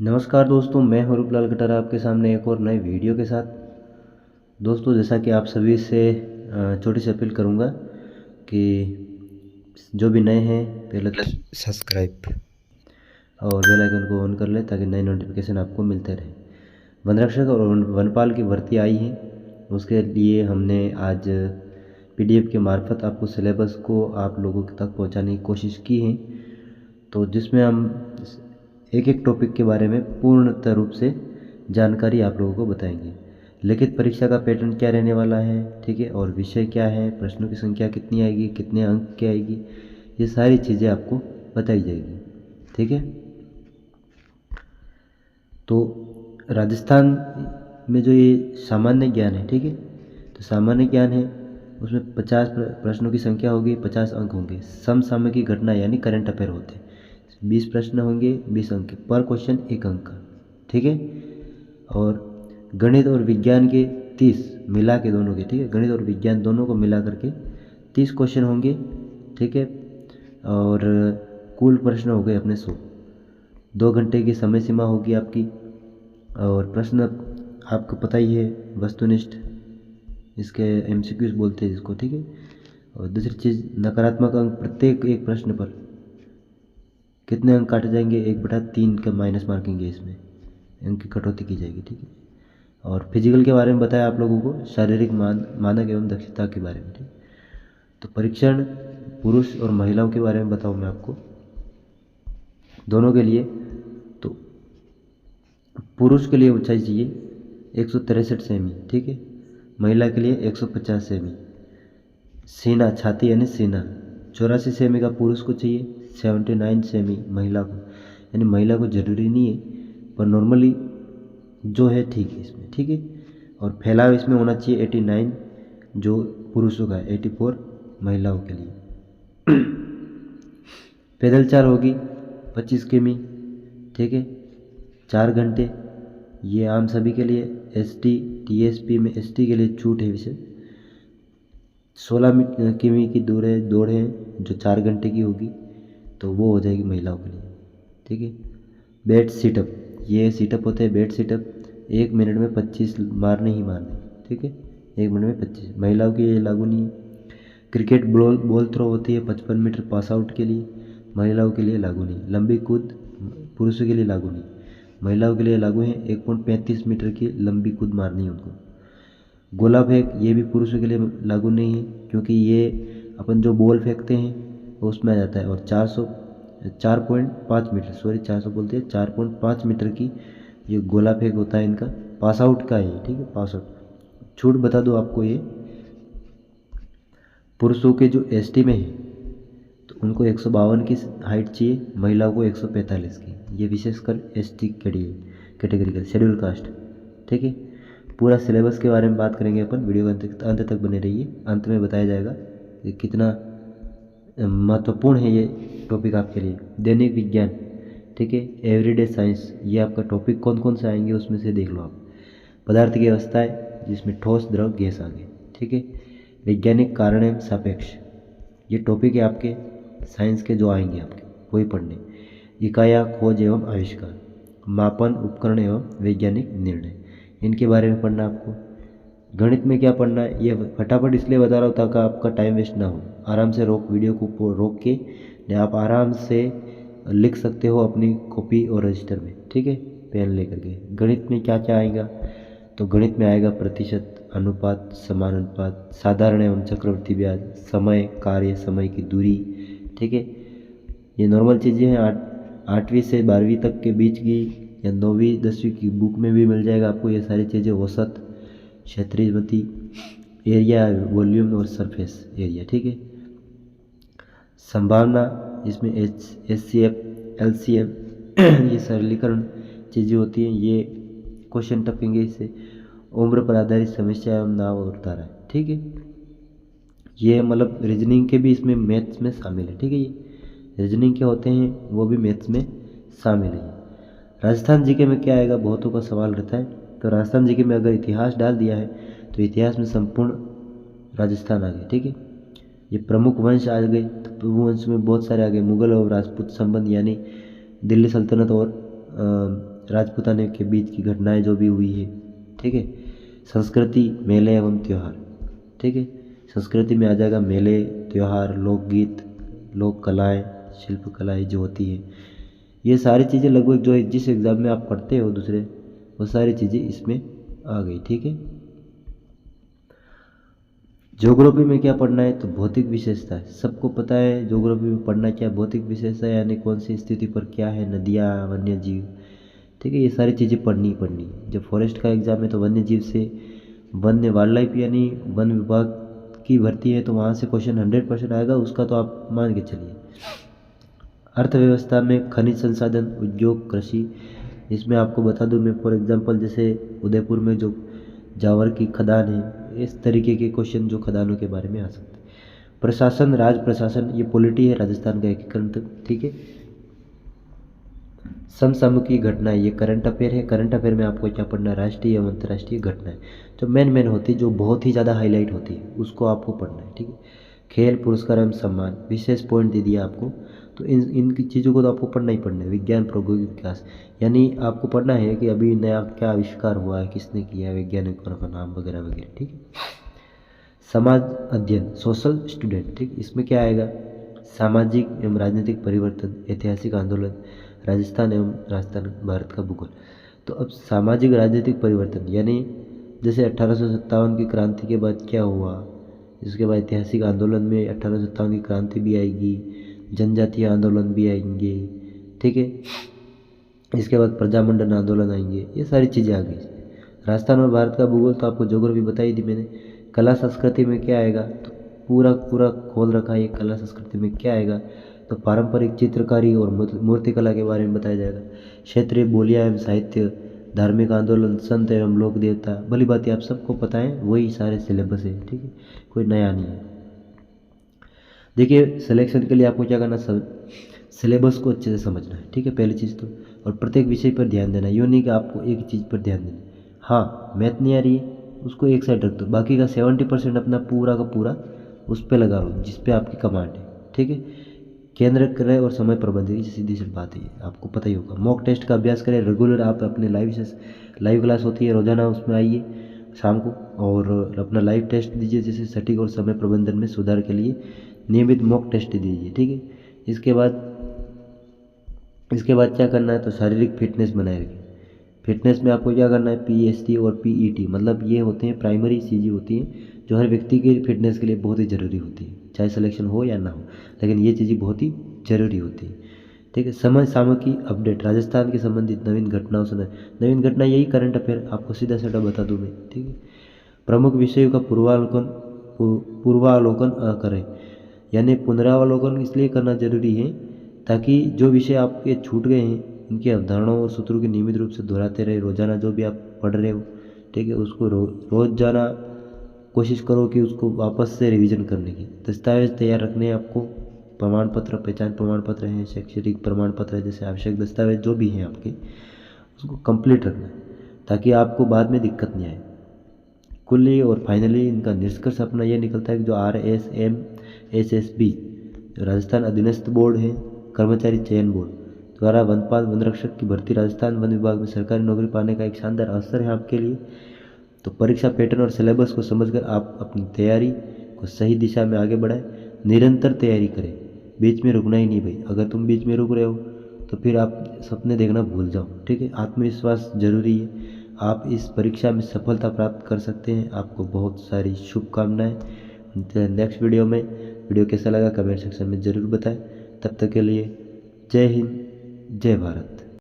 नमस्कार दोस्तों, मैं हूं रूपलाल कटारा आपके सामने एक और नए वीडियो के साथ। दोस्तों, जैसा कि आप सभी से छोटी सी अपील करूंगा कि जो भी नए हैं पहले तो सब्सक्राइब और बेल आइकन को ऑन कर लें ताकि नए नोटिफिकेशन आपको मिलते रहे। वन रक्षक और वनपाल की भर्ती आई है, उसके लिए हमने आज PDF के मार्फत आपको सिलेबस को आप लोगों तक पहुंचाने की कोशिश की है। तो जिसमें हम एक एक टॉपिक के बारे में पूर्णतः रूप से जानकारी आप लोगों को बताएंगे। लिखित परीक्षा का पैटर्न क्या रहने वाला है, ठीक है, और विषय क्या है, प्रश्नों की संख्या कितनी आएगी, कितने अंक की आएगी, ये सारी चीज़ें आपको बताई जाएगी, ठीक है। तो राजस्थान में जो ये सामान्य ज्ञान है, ठीक है, तो सामान्य ज्ञान है उसमें 50 प्रश्नों की संख्या होगी, 50 अंक होंगे। समसामयिक घटना यानी करंट अफेयर होते हैं, 20 प्रश्न होंगे, 20 अंक पर क्वेश्चन 1 अंक का, ठीक है। और गणित और विज्ञान के 30 मिला के दोनों के, ठीक है, गणित और विज्ञान दोनों को मिला करके 30 क्वेश्चन होंगे, ठीक है। और कुल प्रश्न हो गए अपने 100। 2 घंटे की समय सीमा होगी आपकी। और प्रश्न आपको पता ही है, वस्तुनिष्ठ, इसके MCQs बोलते हैं इसको, ठीक है। और दूसरी चीज़, नकारात्मक अंक प्रत्येक एक प्रश्न पर कितने अंक काटे जाएंगे, 1/3 का माइनस मार्किंग है, इसमें अंक की कटौती की जाएगी, ठीक है। और फिजिकल के बारे में बताया आप लोगों को, शारीरिक मानक एवं दक्षता के बारे में, ठीक। तो परीक्षण पुरुष और महिलाओं के बारे में बताऊँ मैं आपको दोनों के लिए। तो पुरुष के लिए ऊंचाई चाहिए 163 सेमी, ठीक है। महिला के लिए 150 सेमी। सीना, छाती यानी सीना 84 सेमी का पुरुष को चाहिए, 79 सेमी महिला को। यानी महिला को ज़रूरी नहीं है, पर नॉर्मली जो है ठीक है इसमें, ठीक है। और फैलाव इसमें होना चाहिए 89 जो पुरुषों का है, 84 महिलाओं के लिए। पैदल चाल होगी 25 किमी, ठीक है, 4 घंटे। ये आम सभी के लिए, ST TSP में ST के लिए छूट है विषय। 16 किमी की दौड़ है जो 4 घंटे की होगी, तो वो हो जाएगी महिलाओं के लिए, ठीक है। बेड सिटअप, ये सिटअप होते हैं बेड सिटअप, 1 मिनट में 25 मारने ही मारने, ठीक है, 1 मिनट में 25। महिलाओं के लिए लागू नहीं है। क्रिकेट बॉल थ्रो होती है 55 मीटर पास आउट के लिए, महिलाओं के लिए लागू नहीं। लंबी कूद पुरुषों के लिए लागू नहीं, महिलाओं के लिए लागू है। 1.35 मीटर की लंबी कूद मारनी है उनको। गोला फेंक, ये भी पुरुषों के लिए लागू नहीं है, क्योंकि ये अपन जो बॉल फेंकते हैं वो उसमें आ जाता है। और 4.5 मीटर, सॉरी 400 बोलते हैं, 4.5 मीटर की ये गोला फेंक होता है इनका, पास आउट का है, ठीक है, पास आउट। छूट बता दो आपको, ये पुरुषों के जो ST में है तो उनको 152 की हाइट चाहिए, महिलाओं को 145 की। ये विशेषकर ST कैटेगरी का शेड्यूल कास्ट, ठीक है। पूरा सिलेबस के बारे में बात करेंगे अपन, वीडियो के अंत तक बने रहिए। अंत में बताया जाएगा कि कितना महत्वपूर्ण है ये टॉपिक आपके लिए। दैनिक विज्ञान, ठीक है, एवरीडे साइंस, ये आपका टॉपिक कौन कौन से आएंगे उसमें से देख लो आप। पदार्थ की अवस्थाएं, जिसमें ठोस, द्रव, गैस आ गए, ठीक है। वैज्ञानिक कारण एवं सापेक्ष, ये टॉपिक है आपके साइंस के जो आएंगे आपके वही पढ़ने। इकाया, खोज एवं आविष्कार, मापन, उपकरण एवं वैज्ञानिक निर्णय, इनके बारे में पढ़ना आपको। गणित में क्या पढ़ना है, ये फटाफट इसलिए बता रहा हूँ ताकि आपका टाइम वेस्ट ना हो। आराम से वीडियो को रोक के आप आराम से लिख सकते हो अपनी कॉपी और रजिस्टर में, ठीक है, पेन लेकर के। गणित में क्या क्या आएगा, तो गणित में आएगा प्रतिशत, अनुपात, समानुपात, साधारण एवं चक्रवृद्धि ब्याज, समय, कार्य, समय की दूरी, ठीक है। ये नॉर्मल चीज़ें हैं। 8वीं से 12वीं तक के बीच की या 9वीं 10वीं की बुक में भी मिल जाएगा आपको ये सारी चीज़ें। औसत, क्षेत्रीयमिति, एरिया, वॉल्यूम और सरफेस एरिया, ठीक है। संभावना, इसमें HCF, LCM ये सरलीकरण चीज़ें होती हैं, ये क्वेश्चन टपेंगे इससे। उम्र पर आधारित समस्या एवं नाव और धारा, ठीक है। ये मतलब रीजनिंग के भी इसमें मैथ्स में शामिल है, ठीक है। ये रीजनिंग के होते हैं वो भी मैथ्स में शामिल है। राजस्थान जीके में क्या आएगा, बहुतों का सवाल रहता है। तो राजस्थान जीके में अगर इतिहास डाल दिया है तो इतिहास में संपूर्ण राजस्थान आ गए, ठीक है। ये प्रमुख वंश आ गए, तो प्रमुख वंश में बहुत सारे आ गए। मुगल और राजपूत संबंध, यानी दिल्ली सल्तनत और राजपूताने के बीच की घटनाएं जो भी हुई है, ठीक है। संस्कृति, मेले एवं त्यौहार, ठीक है। संस्कृति में आ जाएगा मेले, त्यौहार, लोकगीत, लोक कलाएँ, शिल्प कलाएँ जो होती है, ये सारी चीज़ें लगभग जो जिस एग्ज़ाम में आप पढ़ते हो दूसरे, वो सारी चीज़ें इसमें आ गई, ठीक है। ज्योग्राफी में क्या पढ़ना है, तो भौतिक विशेषता है। सबको पता है ज्योग्राफी में पढ़ना क्या, भौतिक विशेषता यानी कौन सी स्थिति पर क्या है, नदियाँ, वन्य जीव, ठीक है। ये सारी चीज़ें पढ़नी ही पढ़नी है। जब फॉरेस्ट का एग्ज़ाम है तो वन्य जीव से, वन्य वाइल्ड लाइफ यानी वन विभाग की भर्ती है तो वहाँ से क्वेश्चन 100% आएगा, उसका तो आप मान के चलिए। अर्थव्यवस्था में खनिज संसाधन, उद्योग, कृषि, इसमें आपको बता दूं मैं, फॉर एग्जांपल जैसे उदयपुर में जो जावर की खदान है, इस तरीके के क्वेश्चन जो खदानों के बारे में आ सकते हैं। प्रशासन, राज प्रशासन, ये पॉलिटी है राजस्थान का एकीकरण, ठीक है। समसामयिक घटनाएं, ये करंट अफेयर है। करंट अफेयर में आपको क्या पढ़ना है, राष्ट्रीय एवं अंतर्राष्ट्रीय घटनाएं जो मेन होती है, जो बहुत ही ज़्यादा हाईलाइट होती है, उसको आपको पढ़ना है, ठीक है। खेल, पुरस्कार एवं सम्मान, विशेष पॉइंट दे दिया आपको, तो इनकी चीज़ों को तो आपको पढ़ना ही पढ़ना है। विज्ञान, प्रौद्योगिक विकास, यानी आपको पढ़ना है कि अभी नया क्या आविष्कार हुआ है, किसने किया है, वैज्ञानिकों का नाम वगैरह वगैरह, ठीक है। समाज अध्ययन, सोशल स्टूडेंट, ठीक, इसमें क्या आएगा, सामाजिक एवं राजनीतिक परिवर्तन, ऐतिहासिक आंदोलन, राजस्थान एवं राजस्थान भारत का भूगोल। तो अब सामाजिक राजनीतिक परिवर्तन यानी जैसे 1857 की क्रांति के बाद क्या हुआ, इसके बाद ऐतिहासिक आंदोलन में 1857 की क्रांति भी आएगी, जनजातीय आंदोलन भी आएंगे, ठीक है। इसके बाद प्रजामंडल आंदोलन आएंगे, ये सारी चीज़ें आ गई। राजस्थान और भारत का भूगोल तो आपको ज्योग्राफी बताई दी मैंने। कला संस्कृति में क्या आएगा, तो पूरा पूरा खोल रखा है। कला संस्कृति में क्या आएगा, तो पारंपरिक चित्रकारी और मूर्तिकला के बारे में बताया जाएगा। क्षेत्रीय बोलियाँ एवं साहित्य, धार्मिक आंदोलन, संत एवं लोक देवता, भली बातें आप सबको पता है, वही सारे सिलेबस है, ठीक है, कोई नया नहीं है। देखिए सिलेक्शन के लिए आपको क्या करना, सिलेबस को अच्छे से समझना है, ठीक है, पहली चीज़ तो, और प्रत्येक विषय पर ध्यान देना, यूँ नहीं कि आपको एक चीज़ पर ध्यान देना। हाँ, मैथ नहीं आ रही है उसको एक साइड रख दो, बाकी का 70% अपना पूरा का पूरा उस पर लगा लो जिस पे आपकी कमांड है, ठीक है। केंद्र करें और समय प्रबंधन, ये सीधी सी बात है, आपको पता ही होगा। मॉक टेस्ट का अभ्यास करें रेगुलर, आप अपने लाइव क्लास होती है रोजाना, उसमें आइए शाम को और अपना लाइव टेस्ट दीजिए, जैसे सटीक और समय प्रबंधन में सुधार के लिए नियमित मॉक टेस्ट दीजिए, ठीक है। इसके बाद क्या करना है, तो शारीरिक फिटनेस बनाए रखें। फिटनेस में आपको क्या करना है, PST और PET, मतलब ये होते हैं प्राइमरी चीज़ें होती हैं जो हर व्यक्ति की फिटनेस के लिए बहुत ही ज़रूरी होती है, चाहे सिलेक्शन हो या ना हो, लेकिन ये चीज़ें बहुत ही ज़रूरी होती है, ठीक है। समय सामयिकी अपडेट, राजस्थान के संबंधित नवीन घटनाओं से, नवीन घटना यही करंट अफेयर, आपको सीधा सीधा बता दूँ मैं, ठीक है। प्रमुख विषयों का पूर्वावलोकन करें, यानी पुनरावलोकन इसलिए करना जरूरी है ताकि जो विषय आपके छूट गए हैं उनकी अवधारणाओं और सूत्रों की नियमित रूप से दोहराते रहे। रोजाना जो भी आप पढ़ रहे हो, ठीक है, उसको रोजाना कोशिश करो कि उसको वापस से रिवीजन करने की। दस्तावेज तैयार रखने हैं आपको, प्रमाण पत्र, पहचान प्रमाण पत्र हैं, शैक्षणिक प्रमाण पत्र है, जैसे आवश्यक दस्तावेज जो भी हैं आपके, उसको कंप्लीट रखना है ताकि आपको बाद में दिक्कत नहीं आए। कुल्ली और फाइनली इनका निष्कर्ष अपना यह निकलता है कि जो RSMSSB राजस्थान अधीनस्थ बोर्ड है, कर्मचारी चयन बोर्ड द्वारा वनपाल वनरक्षक की भर्ती राजस्थान वन विभाग में सरकारी नौकरी पाने का एक शानदार अवसर है आपके लिए। तो परीक्षा पैटर्न और सिलेबस को समझकर आप अपनी तैयारी को सही दिशा में आगे बढ़ाएं। निरंतर तैयारी करें, बीच में रुकना ही नहीं भाई। अगर तुम बीच में रुक रहे हो तो फिर आप सपने देखना भूल जाओ, ठीक है। आत्मविश्वास जरूरी है, आप इस परीक्षा में सफलता प्राप्त कर सकते हैं। आपको बहुत सारी शुभकामनाएं। नेक्स्ट वीडियो में, वीडियो कैसा लगा कमेंट सेक्शन में ज़रूर बताएं। तब तक के लिए जय हिंद, जय भारत।